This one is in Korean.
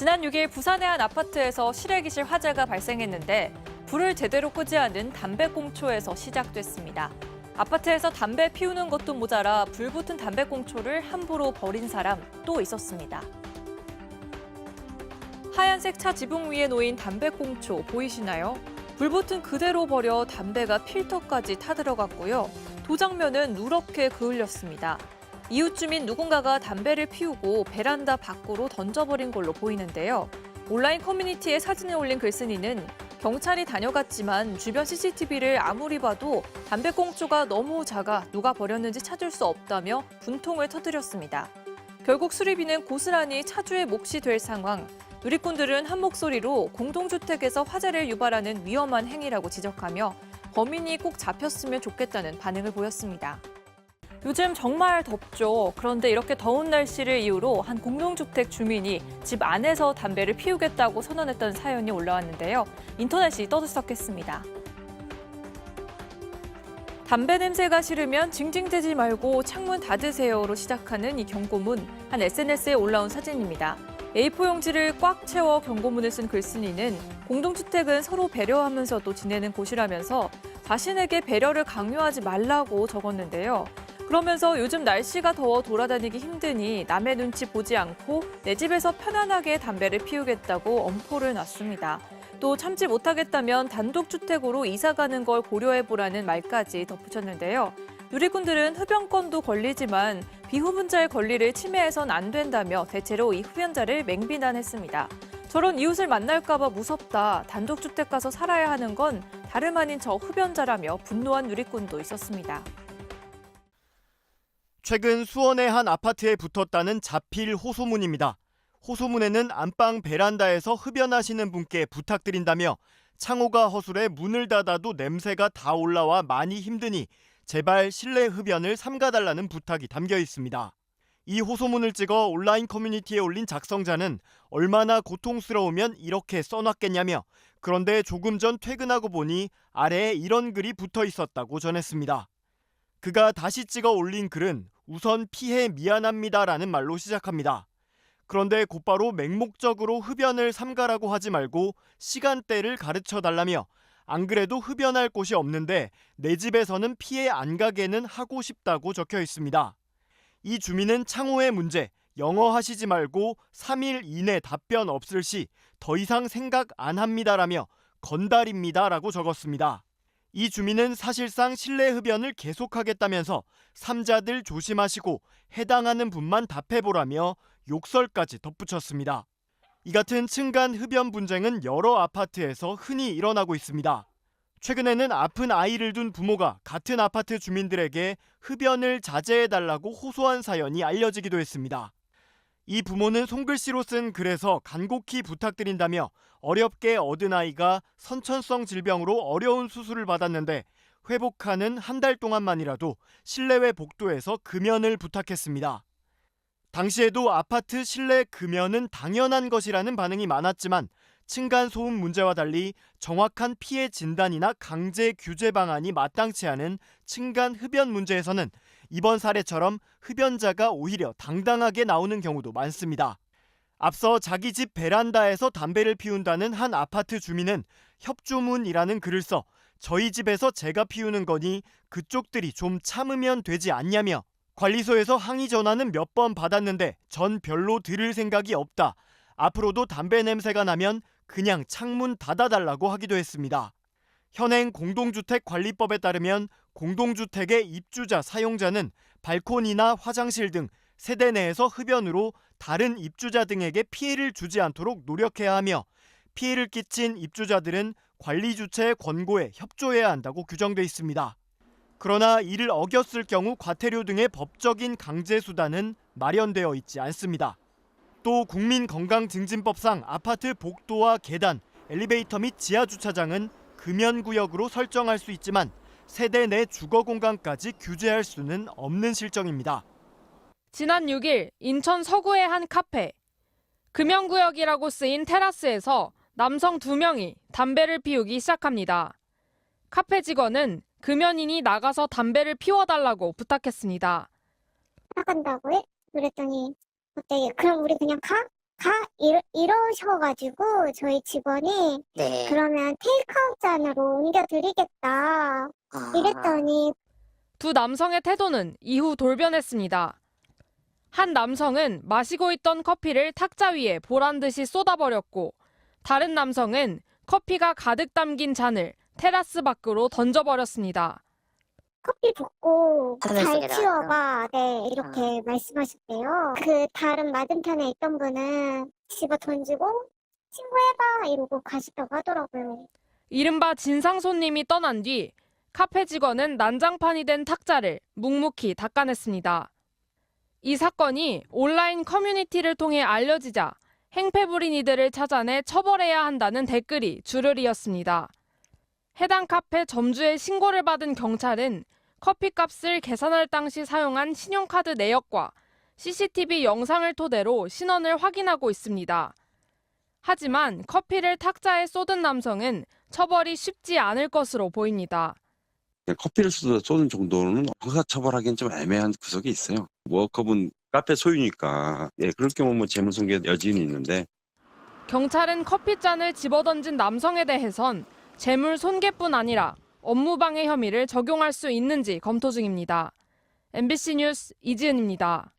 지난 6일 부산의 한 아파트에서 실외기실 화재가 발생했는데 불을 제대로 끄지 않은 담배꽁초에서 시작됐습니다. 아파트에서 담배 피우는 것도 모자라 불붙은 담배꽁초를 함부로 버린 사람 또 있었습니다. 하얀색 차 지붕 위에 놓인 담배꽁초 보이시나요? 불붙은 그대로 버려 담배가 필터까지 타들어갔고요. 도장면은 누렇게 그을렸습니다. 이웃 주민 누군가가 담배를 피우고 베란다 밖으로 던져버린 걸로 보이는데요. 온라인 커뮤니티에 사진을 올린 글쓴이는 경찰이 다녀갔지만 주변 CCTV를 아무리 봐도 담배꽁초가 너무 작아 누가 버렸는지 찾을 수 없다며 분통을 터뜨렸습니다. 결국 수리비는 고스란히 차주의 몫이 될 상황. 누리꾼들은 한 목소리로 공동주택에서 화재를 유발하는 위험한 행위라고 지적하며 범인이 꼭 잡혔으면 좋겠다는 반응을 보였습니다. 요즘 정말 덥죠. 그런데 이렇게 더운 날씨를 이유로 한 공동주택 주민이 집 안에서 담배를 피우겠다고 선언했던 사연이 올라왔는데요. 인터넷이 떠들썩했습니다. 담배 냄새가 싫으면 징징대지 말고 창문 닫으세요로 시작하는 이 경고문, 한 SNS에 올라온 사진입니다. A4 용지를 꽉 채워 경고문을 쓴 글쓴이는 공동주택은 서로 배려하면서도 지내는 곳이라면서 자신에게 배려를 강요하지 말라고 적었는데요. 그러면서 요즘 날씨가 더워 돌아다니기 힘드니 남의 눈치 보지 않고 내 집에서 편안하게 담배를 피우겠다고 엄포를 놨습니다. 또 참지 못하겠다면 단독주택으로 이사가는 걸 고려해보라는 말까지 덧붙였는데요. 누리꾼들은 흡연권도 권리지만 비흡연자의 권리를 침해해선 안 된다며 대체로 이 흡연자를 맹비난했습니다. 저런 이웃을 만날까 봐 무섭다. 단독주택 가서 살아야 하는 건 다름 아닌 저 흡연자라며 분노한 누리꾼도 있었습니다. 최근 수원의 한 아파트에 붙었다는 자필 호소문입니다. 호소문에는 안방 베란다에서 흡연하시는 분께 부탁드린다며 창호가 허술해 문을 닫아도 냄새가 다 올라와 많이 힘드니 제발 실내 흡연을 삼가달라는 부탁이 담겨 있습니다. 이 호소문을 찍어 온라인 커뮤니티에 올린 작성자는 얼마나 고통스러우면 이렇게 써놨겠냐며 그런데 조금 전 퇴근하고 보니 아래에 이런 글이 붙어 있었다고 전했습니다. 그가 다시 찍어 올린 글은 우선 피해 미안합니다라는 말로 시작합니다. 그런데 곧바로 맹목적으로 흡연을 삼가라고 하지 말고 시간대를 가르쳐달라며 안 그래도 흡연할 곳이 없는데 내 집에서는 피해 안 가게는 하고 싶다고 적혀 있습니다. 이 주민은 창호의 문제, 영어 하시지 말고 3일 이내 답변 없을 시 더 이상 생각 안 합니다라며 건달입니다라고 적었습니다. 이 주민은 사실상 실내 흡연을 계속하겠다면서 삼자들 조심하시고 해당하는 분만 답해보라며 욕설까지 덧붙였습니다. 이 같은 층간 흡연 분쟁은 여러 아파트에서 흔히 일어나고 있습니다. 최근에는 아픈 아이를 둔 부모가 같은 아파트 주민들에게 흡연을 자제해달라고 호소한 사연이 알려지기도 했습니다. 이 부모는 손글씨로 쓴 글에서 간곡히 부탁드린다며 어렵게 얻은 아이가 선천성 질병으로 어려운 수술을 받았는데 회복하는 한 달 동안만이라도 실내외 복도에서 금연을 부탁했습니다. 당시에도 아파트 실내 금연은 당연한 것이라는 반응이 많았지만 층간소음 문제와 달리 정확한 피해 진단이나 강제 규제 방안이 마땅치 않은 층간 흡연 문제에서는 이번 사례처럼 흡연자가 오히려 당당하게 나오는 경우도 많습니다. 앞서 자기 집 베란다에서 담배를 피운다는 한 아파트 주민은 협조문이라는 글을 써 저희 집에서 제가 피우는 거니 그쪽들이 좀 참으면 되지 않냐며 관리소에서 항의 전화는 몇 번 받았는데 전 별로 들을 생각이 없다. 앞으로도 담배 냄새가 나면 그냥 창문 닫아달라고 하기도 했습니다. 현행 공동주택관리법에 따르면 공동주택의 입주자 사용자는 발코니나 화장실 등 세대 내에서 흡연으로 다른 입주자 등에게 피해를 주지 않도록 노력해야 하며 피해를 끼친 입주자들은 관리 주체의 권고에 협조해야 한다고 규정돼 있습니다. 그러나 이를 어겼을 경우 과태료 등의 법적인 강제 수단은 마련되어 있지 않습니다. 또 국민건강증진법상 아파트 복도와 계단, 엘리베이터 및 지하주차장은 금연구역으로 설정할 수 있지만 세대 내 주거공간까지 규제할 수는 없는 실정입니다. 지난 6일 인천 서구의 한 카페. 금연구역이라고 쓰인 테라스에서 남성 2명이 담배를 피우기 시작합니다. 카페 직원은 금연인이 나가서 담배를 피워달라고 부탁했습니다. 나간다고 해? 그랬더니 갑자기 그럼 우리 그냥 가? 이러셔가지고 저희 직원이 네. 그러면 테이크아웃 잔으로 옮겨드리겠다 이랬더니 두 남성의 태도는 이후 돌변했습니다. 한 남성은 마시고 있던 커피를 탁자 위에 보란 듯이 쏟아버렸고, 다른 남성은 커피가 가득 담긴 잔을 테라스 밖으로 던져버렸습니다. 커피 붓고 하늘 잘 속에 치워봐. 네, 이렇게 말씀하셨대요. 그 다른 맞은편에 있던 분은 집어 던지고 신고해봐 이러고 가시다고 하더라고요. 이른바 진상 손님이 떠난 뒤 카페 직원은 난장판이 된 탁자를 묵묵히 닦아냈습니다. 이 사건이 온라인 커뮤니티를 통해 알려지자 행패 부린 이들을 찾아내 처벌해야 한다는 댓글이 줄을 이었습니다. 해당 카페 점주의 신고를 받은 경찰은 커피값을 계산할 당시 사용한 신용카드 내역과 CCTV 영상을 토대로 신원을 확인하고 있습니다. 하지만 커피를 탁자에 쏟은 남성은 처벌이 쉽지 않을 것으로 보입니다. 커피를 쏟은 정도는 형사처벌하기엔 좀 애매한 구석이 있어요. 워커분 카페 소유니까 그럴 경우 뭐 재물손괴 여지는 있는데 경찰은 커피잔을 집어던진 남성에 대해선 재물 손괴뿐 아니라 업무방해 혐의를 적용할 수 있는지 검토 중입니다. MBC 뉴스 이지은입니다.